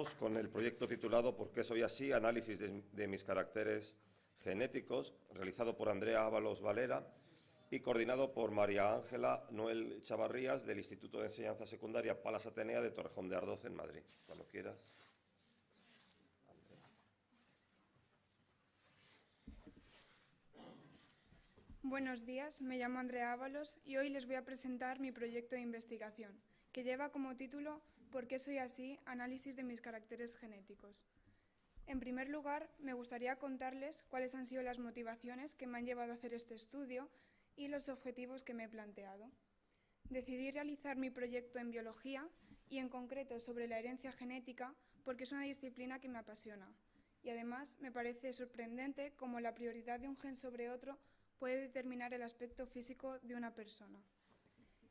Continuamos con el proyecto titulado ¿Por qué soy así? Análisis de mis caracteres genéticos, realizado por Andrea Ábalos Valera y coordinado por María Ángela Noel Chavarrías del Instituto de Enseñanza Secundaria Palas Atenea de Torrejón de Ardoz, en Madrid. Cuando quieras. Buenos días, me llamo Andrea Ábalos y hoy les voy a presentar mi proyecto de investigación, que lleva como título ¿Por qué soy así? Análisis de mis caracteres genéticos. En primer lugar, me gustaría contarles cuáles han sido las motivaciones que me han llevado a hacer este estudio y los objetivos que me he planteado. Decidí realizar mi proyecto en biología y en concreto sobre la herencia genética porque es una disciplina que me apasiona y además me parece sorprendente cómo la prioridad de un gen sobre otro puede determinar el aspecto físico de una persona.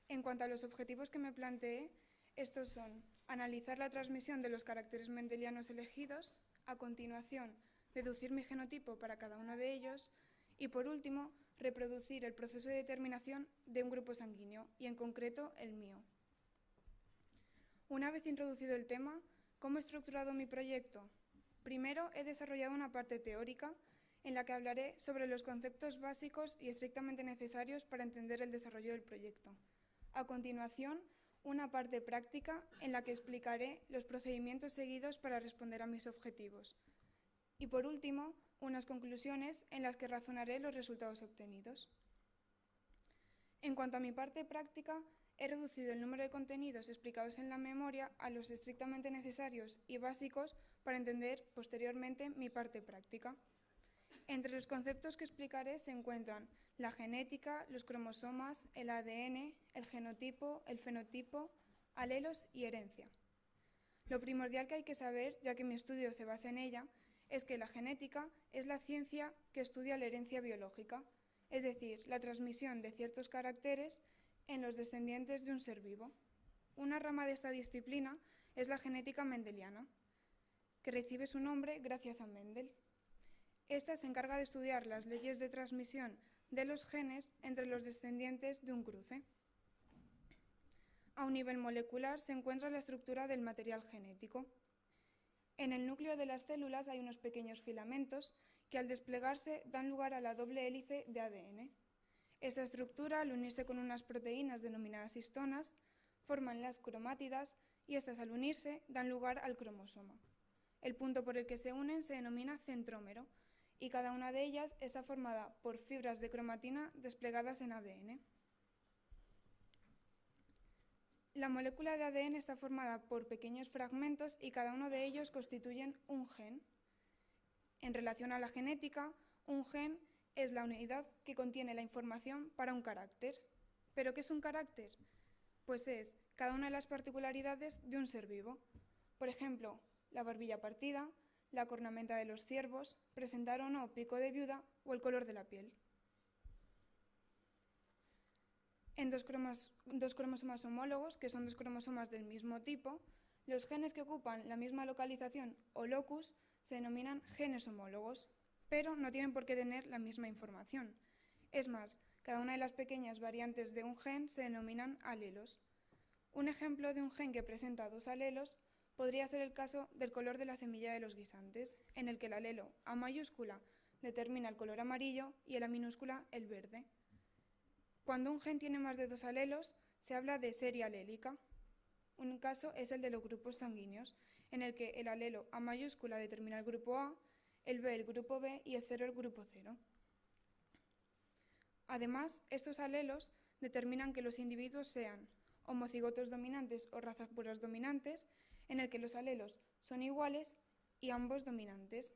En cuanto a los objetivos que me planteé, estos son analizar la transmisión de los caracteres mendelianos elegidos, a continuación deducir mi genotipo para cada uno de ellos y, por último, reproducir el proceso de determinación de un grupo sanguíneo, y en concreto el mío. Una vez introducido el tema, ¿cómo he estructurado mi proyecto? Primero, he desarrollado una parte teórica en la que hablaré sobre los conceptos básicos y estrictamente necesarios para entender el desarrollo del proyecto. A continuación, una parte práctica en la que explicaré los procedimientos seguidos para responder a mis objetivos. Y por último, unas conclusiones en las que razonaré los resultados obtenidos. En cuanto a mi parte práctica, he reducido el número de contenidos explicados en la memoria a los estrictamente necesarios y básicos para entender posteriormente mi parte práctica. Entre los conceptos que explicaré se encuentran la genética, los cromosomas, el ADN, el genotipo, el fenotipo, alelos y herencia. Lo primordial que hay que saber, ya que mi estudio se basa en ella, es que la genética es la ciencia que estudia la herencia biológica, es decir, la transmisión de ciertos caracteres en los descendientes de un ser vivo. Una rama de esta disciplina es la genética mendeliana, que recibe su nombre gracias a Mendel. Esta se encarga de estudiar las leyes de transmisión de los genes entre los descendientes de un cruce. A un nivel molecular se encuentra la estructura del material genético. En el núcleo de las células hay unos pequeños filamentos que al desplegarse dan lugar a la doble hélice de ADN. Esa estructura, al unirse con unas proteínas denominadas histonas, forman las cromátidas y estas al unirse dan lugar al cromosoma. El punto por el que se unen se denomina centrómero y cada una de ellas está formada por fibras de cromatina desplegadas en ADN. La molécula de ADN está formada por pequeños fragmentos y cada uno de ellos constituyen un gen. En relación a la genética, un gen es la unidad que contiene la información para un carácter. ¿Pero qué es un carácter? Pues es cada una de las particularidades de un ser vivo. Por ejemplo, la barbilla partida, la cornamenta de los ciervos, presentar o no pico de viuda o el color de la piel. En dos cromosomas homólogos, que son dos cromosomas del mismo tipo, los genes que ocupan la misma localización o locus se denominan genes homólogos, pero no tienen por qué tener la misma información. Es más, cada una de las pequeñas variantes de un gen se denominan alelos. Un ejemplo de un gen que presenta dos alelos podría ser el caso del color de la semilla de los guisantes, en el que el alelo A mayúscula determina el color amarillo y el A minúscula el verde. Cuando un gen tiene más de dos alelos, se habla de serie alélica. Un caso es el de los grupos sanguíneos, en el que el alelo A mayúscula determina el grupo A, el B el grupo B y el 0 el grupo 0. Además, estos alelos determinan que los individuos sean homocigotos dominantes o razas puras dominantes, en el que los alelos son iguales y ambos dominantes.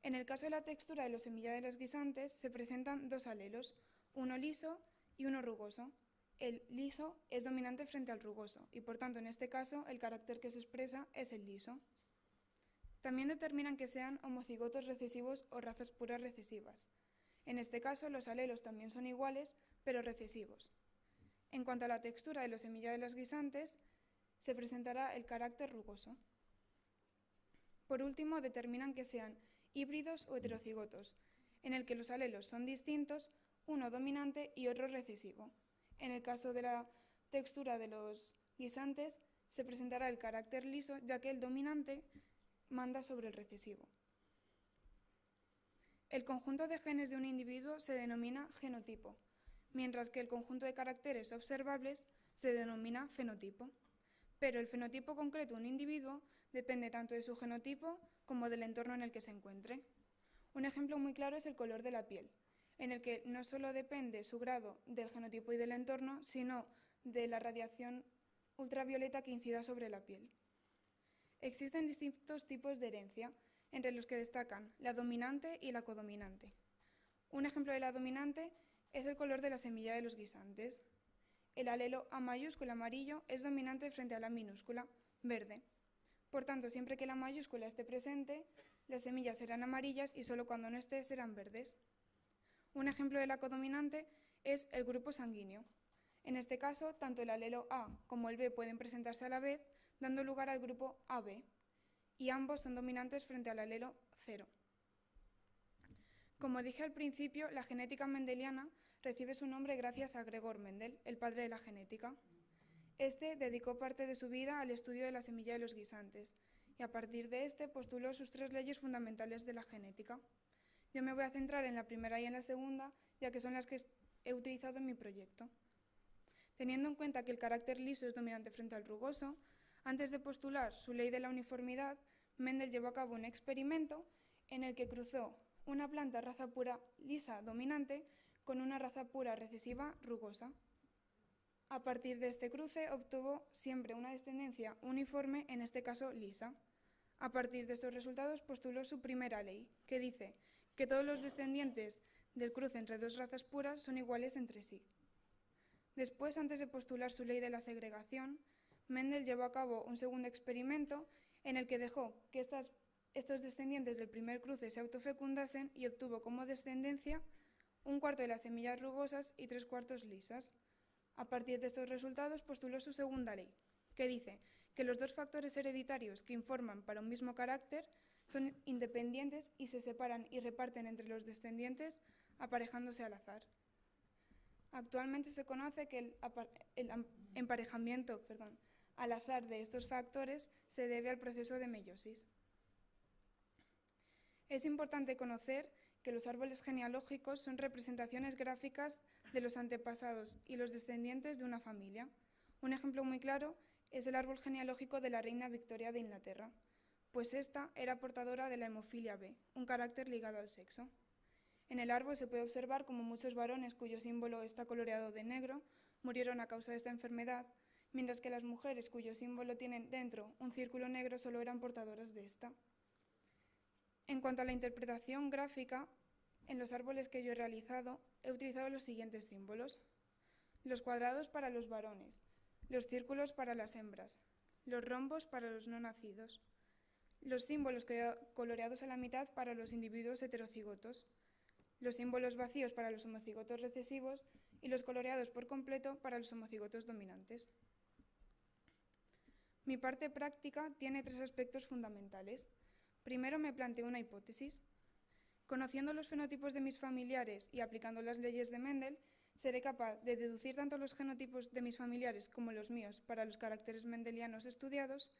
En el caso de la textura de los semilla de los guisantes se presentan dos alelos, uno liso y uno rugoso. El liso es dominante frente al rugoso y, por tanto, en este caso, el carácter que se expresa es el liso. También determinan que sean homocigotos recesivos o razas puras recesivas. En este caso, los alelos también son iguales, pero recesivos. En cuanto a la textura de los semilla de los guisantes, se presentará el carácter rugoso. Por último, determinan que sean híbridos o heterocigotos, en el que los alelos son distintos, uno dominante y otro recesivo. En el caso de la textura de los guisantes, se presentará el carácter liso, ya que el dominante manda sobre el recesivo. El conjunto de genes de un individuo se denomina genotipo, mientras que el conjunto de caracteres observables se denomina fenotipo. Pero el fenotipo concreto de un individuo depende tanto de su genotipo como del entorno en el que se encuentre. Un ejemplo muy claro es el color de la piel, en el que no solo depende su grado del genotipo y del entorno, sino de la radiación ultravioleta que incida sobre la piel. Existen distintos tipos de herencia, entre los que destacan la dominante y la codominante. Un ejemplo de la dominante es el color de la semilla de los guisantes. El alelo A mayúscula amarillo es dominante frente a la minúscula verde. Por tanto, siempre que la mayúscula esté presente, las semillas serán amarillas y solo cuando no esté serán verdes. Un ejemplo de la codominante es el grupo sanguíneo. En este caso, tanto el alelo A como el B pueden presentarse a la vez, dando lugar al grupo AB, y ambos son dominantes frente al alelo 0. Como dije al principio, la genética mendeliana recibe su nombre gracias a Gregor Mendel, el padre de la genética. Este dedicó parte de su vida al estudio de la semilla de los guisantes, y a partir de este postuló sus 3 leyes fundamentales de la genética. Yo me voy a centrar en la primera y en la segunda, ya que son las que he utilizado en mi proyecto. Teniendo en cuenta que el carácter liso es dominante frente al rugoso, antes de postular su ley de la uniformidad, Mendel llevó a cabo un experimento en el que cruzó una planta raza pura lisa dominante con una raza pura recesiva rugosa. A partir de este cruce obtuvo siempre una descendencia uniforme, en este caso lisa. A partir de estos resultados postuló su primera ley, que dice que todos los descendientes del cruce entre 2 razas puras son iguales entre sí. Después, antes de postular su ley de la segregación, Mendel llevó a cabo un segundo experimento en el que dejó que estos descendientes del primer cruce se autofecundasen y obtuvo como descendencia 1/4 de las semillas rugosas y 3/4 lisas. A partir de estos resultados postuló su segunda ley, que dice que los 2 factores hereditarios que informan para un mismo carácter son independientes y se separan y reparten entre los descendientes aparejándose al azar. Actualmente se conoce que el emparejamiento al azar de estos factores se debe al proceso de meiosis. Es importante conocer que los árboles genealógicos son representaciones gráficas de los antepasados y los descendientes de una familia. Un ejemplo muy claro es el árbol genealógico de la reina Victoria de Inglaterra, pues esta era portadora de la hemofilia B, un carácter ligado al sexo. En el árbol se puede observar como muchos varones cuyo símbolo está coloreado de negro murieron a causa de esta enfermedad, mientras que las mujeres cuyo símbolo tienen dentro un círculo negro solo eran portadoras de esta. En cuanto a la interpretación gráfica, en los árboles que yo he realizado he utilizado los siguientes símbolos: los cuadrados para los varones, los círculos para las hembras, los rombos para los no nacidos, los símbolos coloreados a la mitad para los individuos heterocigotos, los símbolos vacíos para los homocigotos recesivos y los coloreados por completo para los homocigotos dominantes. Mi parte práctica tiene 3 aspectos fundamentales. Primero, me planteo una hipótesis. Conociendo los fenotipos de mis familiares y aplicando las leyes de Mendel, seré capaz de deducir tanto los genotipos de mis familiares como los míos para los caracteres mendelianos estudiados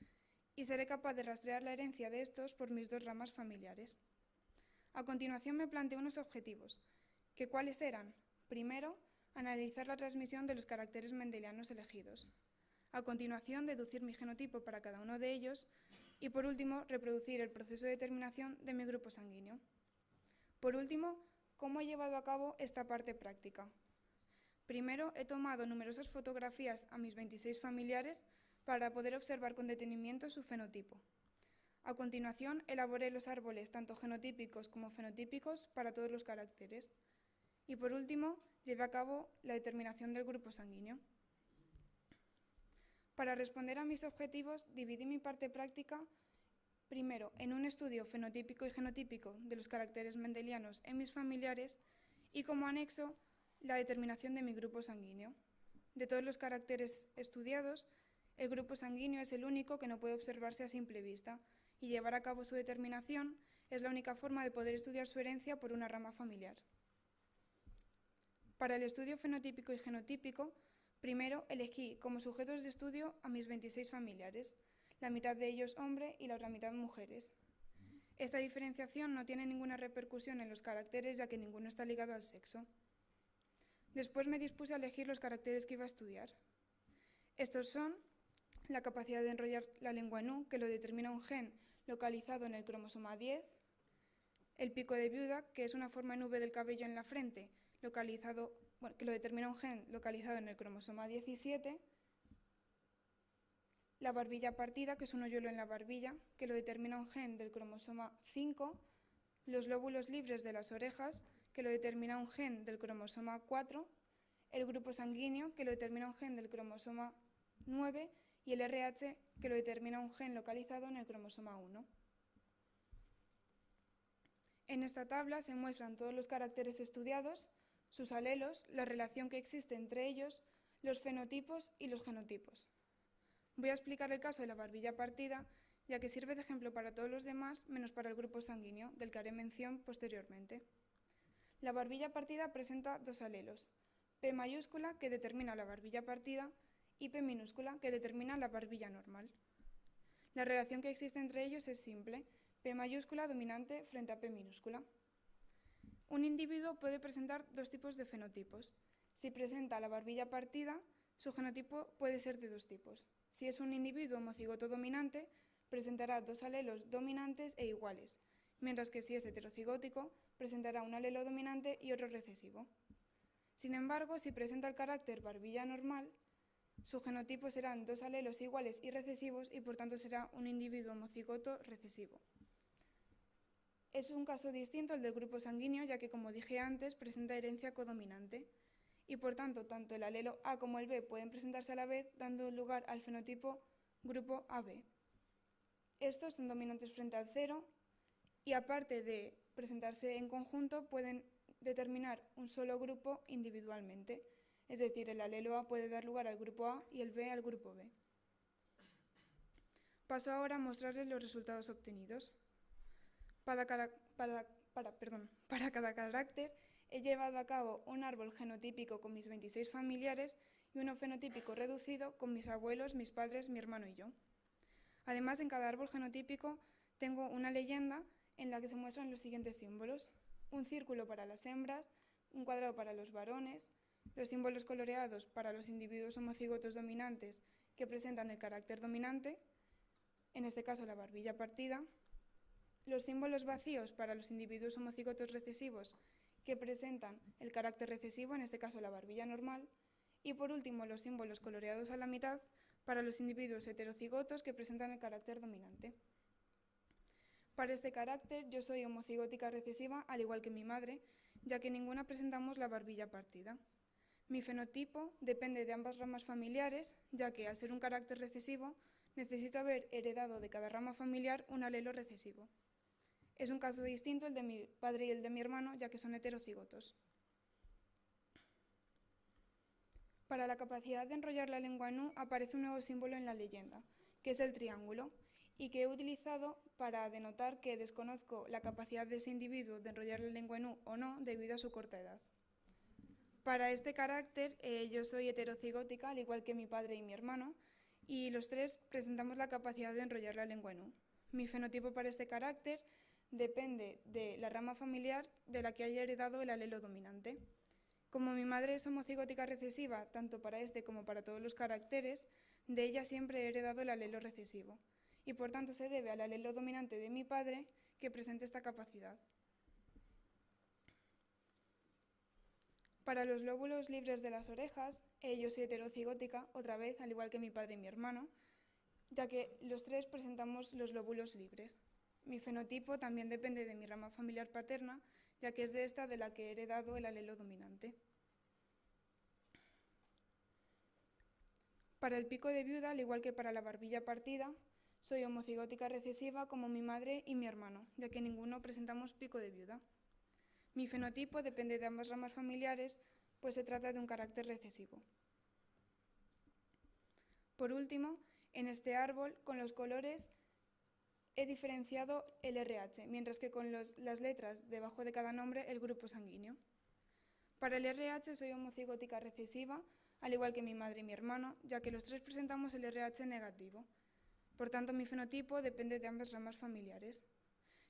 y seré capaz de rastrear la herencia de estos por mis 2 ramas familiares. A continuación me planteo unos objetivos, que ¿cuáles eran? Primero, analizar la transmisión de los caracteres mendelianos elegidos. A continuación, deducir mi genotipo para cada uno de ellos y, por último, reproducir el proceso de determinación de mi grupo sanguíneo. Por último, ¿cómo he llevado a cabo esta parte práctica? Primero, he tomado numerosas fotografías a mis 26 familiares para poder observar con detenimiento su fenotipo. A continuación, elaboré los árboles tanto genotípicos como fenotípicos para todos los caracteres. Y por último, llevé a cabo la determinación del grupo sanguíneo. Para responder a mis objetivos, dividí mi parte práctica primero en un estudio fenotípico y genotípico de los caracteres mendelianos en mis familiares y como anexo la determinación de mi grupo sanguíneo. De todos los caracteres estudiados, el grupo sanguíneo es el único que no puede observarse a simple vista, y llevar a cabo su determinación es la única forma de poder estudiar su herencia por una rama familiar. Para el estudio fenotípico y genotípico, Primero, elegí como sujetos de estudio a mis 26 familiares, la mitad de ellos hombre y la otra mitad mujeres. Esta diferenciación no tiene ninguna repercusión en los caracteres, ya que ninguno está ligado al sexo. Después me dispuse a elegir los caracteres que iba a estudiar. Estos son la capacidad de enrollar la lengua NU, que lo determina un gen localizado en el cromosoma 10, el pico de viuda, que es una forma en V del cabello en la frente, que lo determina un gen localizado en el cromosoma 17, la barbilla partida, que es un hoyuelo en la barbilla, que lo determina un gen del cromosoma 5, los lóbulos libres de las orejas, que lo determina un gen del cromosoma 4, el grupo sanguíneo, que lo determina un gen del cromosoma 9, y el RH, que lo determina un gen localizado en el cromosoma 1. En esta tabla se muestran todos los caracteres estudiados, sus alelos, la relación que existe entre ellos, los fenotipos y los genotipos. Voy a explicar el caso de la barbilla partida, ya que sirve de ejemplo para todos los demás, menos para el grupo sanguíneo, del que haré mención posteriormente. La barbilla partida presenta dos alelos, P mayúscula, que determina la barbilla partida, y P minúscula, que determina la barbilla normal. La relación que existe entre ellos es simple, P mayúscula dominante frente a P minúscula. Un individuo puede presentar dos tipos de fenotipos. Si presenta la barbilla partida, su genotipo puede ser de dos tipos. Si es un individuo homocigoto dominante, presentará dos alelos dominantes e iguales, mientras que si es heterocigótico, presentará un alelo dominante y otro recesivo. Sin embargo, si presenta el carácter barbilla normal, su genotipo serán dos alelos iguales y recesivos y por tanto será un individuo homocigoto recesivo. Es un caso distinto al del grupo sanguíneo, ya que, como dije antes, presenta herencia codominante y por tanto el alelo A como el B pueden presentarse a la vez, dando lugar al fenotipo grupo AB. Estos son dominantes frente al 0 y aparte de presentarse en conjunto pueden determinar un solo grupo individualmente, es decir, el alelo A puede dar lugar al grupo A y el B al grupo B. Paso ahora a mostrarles los resultados obtenidos. Para cada carácter he llevado a cabo un árbol genotípico con mis 26 familiares y uno fenotípico reducido con mis abuelos, mis padres, mi hermano y yo. Además, en cada árbol genotípico tengo una leyenda en la que se muestran los siguientes símbolos: un círculo para las hembras, un cuadrado para los varones, los símbolos coloreados para los individuos homocigotos dominantes que presentan el carácter dominante, en este caso la barbilla partida, los símbolos vacíos para los individuos homocigotos recesivos que presentan el carácter recesivo, en este caso la barbilla normal, y por último los símbolos coloreados a la mitad para los individuos heterocigotos que presentan el carácter dominante. Para este carácter yo soy homocigótica recesiva, al igual que mi madre, ya que ninguna presentamos la barbilla partida. Mi fenotipo depende de ambas ramas familiares, ya que al ser un carácter recesivo necesito haber heredado de cada rama familiar un alelo recesivo. Es un caso distinto el de mi padre y el de mi hermano, ya que son heterocigotos. Para la capacidad de enrollar la lengua NU aparece un nuevo símbolo en la leyenda, que es el triángulo, y que he utilizado para denotar que desconozco la capacidad de ese individuo de enrollar la lengua NU o no debido a su corta edad. Para este carácter yo soy heterocigótica, al igual que mi padre y mi hermano, y los tres presentamos la capacidad de enrollar la lengua NU. Mi fenotipo para este carácter depende de la rama familiar de la que haya heredado el alelo dominante. Como mi madre es homocigótica recesiva, tanto para este como para todos los caracteres, de ella siempre he heredado el alelo recesivo, y por tanto se debe al alelo dominante de mi padre que presente esta capacidad. Para los lóbulos libres de las orejas, yo soy heterocigótica, otra vez, al igual que mi padre y mi hermano, ya que los tres presentamos los lóbulos libres. Mi fenotipo también depende de mi rama familiar paterna, ya que es de esta de la que he heredado el alelo dominante. Para el pico de viuda, al igual que para la barbilla partida, soy homocigótica recesiva como mi madre y mi hermano, ya que ninguno presentamos pico de viuda. Mi fenotipo depende de ambas ramas familiares, pues se trata de un carácter recesivo. Por último, en este árbol, con los colores, he diferenciado el RH, mientras que con las letras debajo de cada nombre el grupo sanguíneo. Para el RH soy homocigótica recesiva, al igual que mi madre y mi hermano, ya que los tres presentamos el RH negativo. Por tanto, mi fenotipo depende de ambas ramas familiares.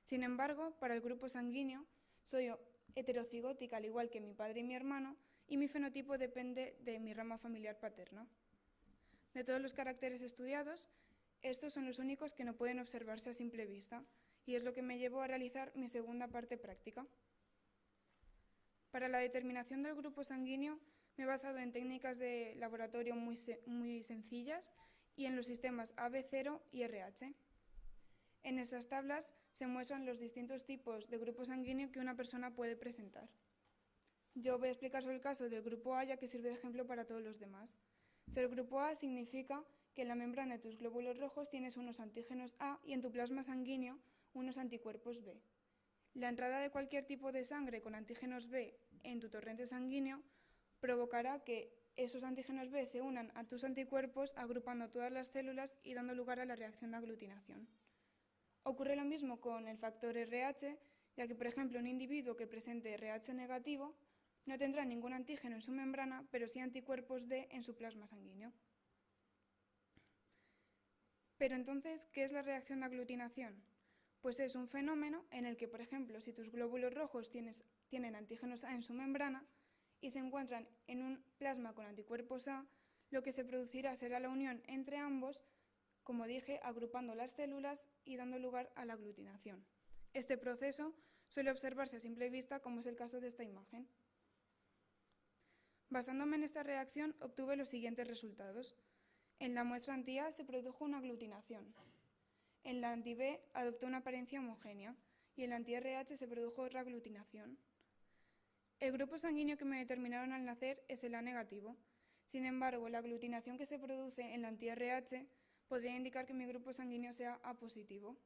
Sin embargo, para el grupo sanguíneo, soy heterocigótica al igual que mi padre y mi hermano, y mi fenotipo depende de mi rama familiar paterna. De todos los caracteres estudiados, estos son los únicos que no pueden observarse a simple vista, y es lo que me llevó a realizar mi segunda parte práctica. Para la determinación del grupo sanguíneo me he basado en técnicas de laboratorio muy sencillas y en los sistemas AB0 y RH. En estas tablas se muestran los distintos tipos de grupo sanguíneo que una persona puede presentar. Yo voy a explicar sobre el caso del grupo A, ya que sirve de ejemplo para todos los demás. Ser grupo A significa que en la membrana de tus glóbulos rojos tienes unos antígenos A y en tu plasma sanguíneo unos anticuerpos B. La entrada de cualquier tipo de sangre con antígenos B en tu torrente sanguíneo provocará que esos antígenos B se unan a tus anticuerpos agrupando todas las células y dando lugar a la reacción de aglutinación. Ocurre lo mismo con el factor RH, ya que, por ejemplo, un individuo que presente RH negativo no tendrá ningún antígeno en su membrana, pero sí anticuerpos D en su plasma sanguíneo. Pero entonces, ¿qué es la reacción de aglutinación? Pues es un fenómeno en el que, por ejemplo, si tus glóbulos rojos tienen antígenos A en su membrana y se encuentran en un plasma con anticuerpos A, lo que se producirá será la unión entre ambos, como dije, agrupando las células y dando lugar a la aglutinación. Este proceso suele observarse a simple vista, como es el caso de esta imagen. Basándome en esta reacción, obtuve los siguientes resultados. En la muestra anti-A se produjo una aglutinación. En la anti-B adoptó una apariencia homogénea y en la anti-RH se produjo otra aglutinación. El grupo sanguíneo que me determinaron al nacer es el A negativo. Sin embargo, la aglutinación que se produce en la anti-RH podría indicar que mi grupo sanguíneo sea A positivo.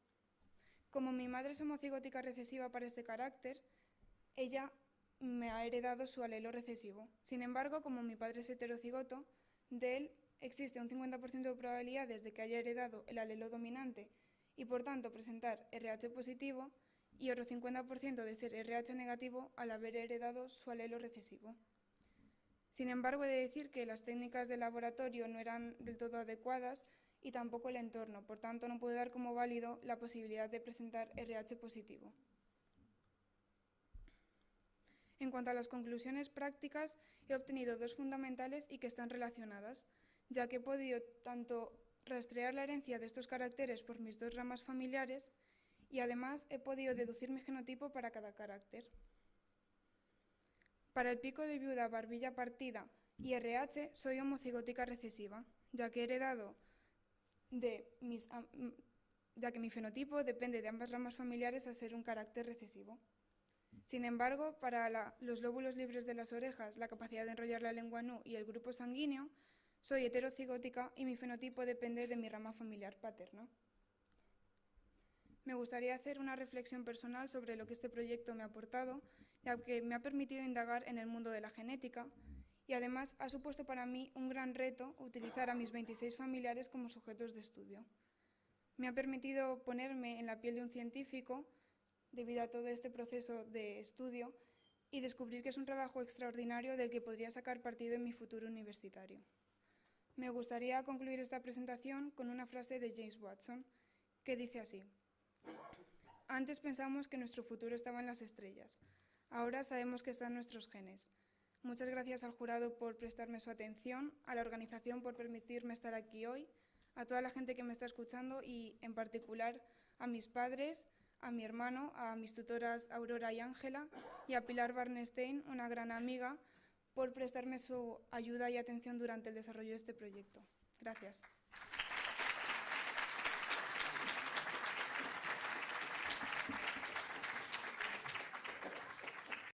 Como mi madre es homocigótica recesiva para este carácter, ella me ha heredado su alelo recesivo. Sin embargo, como mi padre es heterocigoto, de él existe un 50% de probabilidades de que haya heredado el alelo dominante y por tanto presentar RH positivo y otro 50% de ser RH negativo al haber heredado su alelo recesivo. Sin embargo, he de decir que las técnicas de laboratorio no eran del todo adecuadas y tampoco el entorno, por tanto no puedo dar como válido la posibilidad de presentar RH positivo. En cuanto a las conclusiones prácticas, he obtenido dos fundamentales y que están relacionadas, ya que he podido tanto rastrear la herencia de estos caracteres por mis dos ramas familiares y además he podido deducir mi genotipo para cada carácter. Para el pico de viuda, barbilla partida y RH soy homocigótica recesiva, ya que he heredado ya que mi fenotipo depende de ambas ramas familiares a ser un carácter recesivo. Sin embargo, para los lóbulos libres de las orejas, la capacidad de enrollar la lengua nu y el grupo sanguíneo, soy heterocigótica y mi fenotipo depende de mi rama familiar paterna. Me gustaría hacer una reflexión personal sobre lo que este proyecto me ha aportado, ya que me ha permitido indagar en el mundo de la genética y además ha supuesto para mí un gran reto utilizar a mis 26 familiares como sujetos de estudio. Me ha permitido ponerme en la piel de un científico debido a todo este proceso de estudio y descubrir que es un trabajo extraordinario del que podría sacar partido en mi futuro universitario. Me gustaría concluir esta presentación con una frase de James Watson, que dice así: antes pensamos que nuestro futuro estaba en las estrellas, ahora sabemos que está en nuestros genes. Muchas gracias al jurado por prestarme su atención, a la organización por permitirme estar aquí hoy, a toda la gente que me está escuchando y en particular a mis padres, a mi hermano, a mis tutoras Aurora y Ángela y a Pilar Barnestein, una gran amiga, por prestarme su ayuda y atención durante el desarrollo de este proyecto. Gracias.